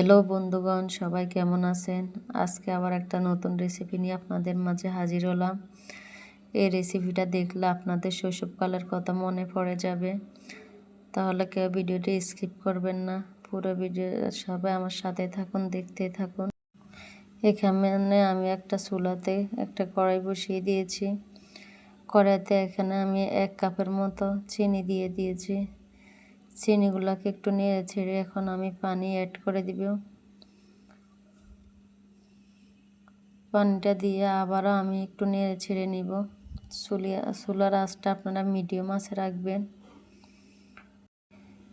Hello বন্ধুগণ, সবাই কেমন আছেন? আজকে আবার একটা নতুন রেসিপি নিয়ে আপনাদের মাঝে হাজির হলাম। এই রেসিপিটা দেখলে আপনাদের শৈশবকালের কথা মনে পড়ে যাবে। তাহলে কেউ ভিডিওটি স্কিপ করবেন না, পুরো ভিডিও সবাই আমার সাথে থাকুন, দেখতে থাকুন। এখানে আমি একটা চুলাতে একটা কড়াই বসিয়ে দিয়েছি। কড়াইতে এখানে আমি 1 কাপের মতো চিনি দিয়ে দিয়েছি। চিনিগুলোকে একটু নেড়ে ছেড়ে এখন আমি পানি অ্যাড করে দিব। পানিটা দিয়ে আবারও আমি একটু নেড়ে ছেড়ে নিব। চুলার আঁচটা আপনারা মিডিয়াম আঁচে রাখবেন।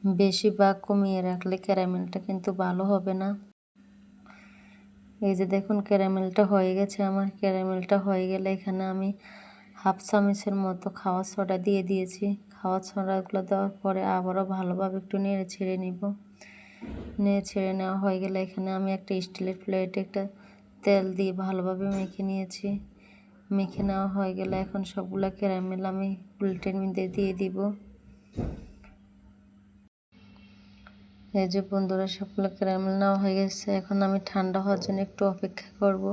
বেশি বা কমিয়ে রাখলে ক্যারামেলটা কিন্তু ভালো হবে না। এই যে দেখুন ক্যারামেলটা হয়ে গেছে আমার। ক্যারামেলটা হয়ে গেলে এখানে আমি 1/2 চামচের মতো খাওয়ার সোডা দিয়ে দিয়েছি। খাওয়ার সোডাগুলো দেওয়ার পরে আবারও ভালোভাবে একটু নেড়ে ছেড়ে নিব। নেড়ে ছেড়ে নেওয়া হয়ে গেলে এখানে আমি একটা স্টিলের প্লেটে একটা তেল দিয়ে ভালোভাবে মেখে নিয়েছি। মেখে নেওয়া হয়ে গেলে এখন সবগুলো ক্যারামেল আমি প্লেটের মধ্যে দিয়ে দিব। এই যে বন্ধুরা, সবগুলো ক্যারামেল নেওয়া হয়ে গেছে। এখন আমি ঠান্ডা হওয়ার জন্য একটু অপেক্ষা করব।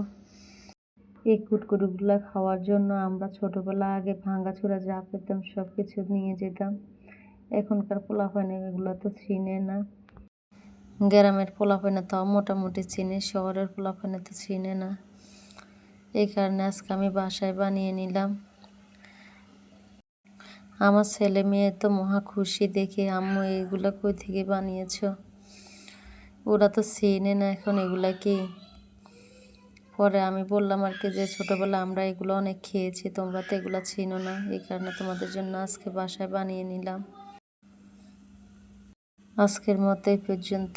এই কুটকুটিগুলো খাওয়ার জন্য আমরা ছোটবেলা আগে ভাঙাচোরা যা পেতাম সব কিছু নিয়ে যেতাম। এখনকার পোলাপাইন এগুলো তো চিনে না। গ্রামের পোলাপাইনে তাও মোটামুটি চিনে, শহরের পোলাপাইনে তো চিনে না। এই কারণে আজকে আমি বাসায় বানিয়ে নিলাম। আমার ছেলে মেয়ে তো মহা খুশি দেখে, আম্মু এগুলো কই থেকে বানিয়েছ? ওরা তো চিনে না এখন এগুলা কি। পরে আমি বললাম আর কি যে ছোটোবেলা আমরা এগুলো অনেক খেয়েছি, তোমরা তো এগুলো চিনো না, এই কারণে তোমাদের জন্য আজকে বাসায় বানিয়ে নিলাম। আজকের মতো এই পর্যন্ত।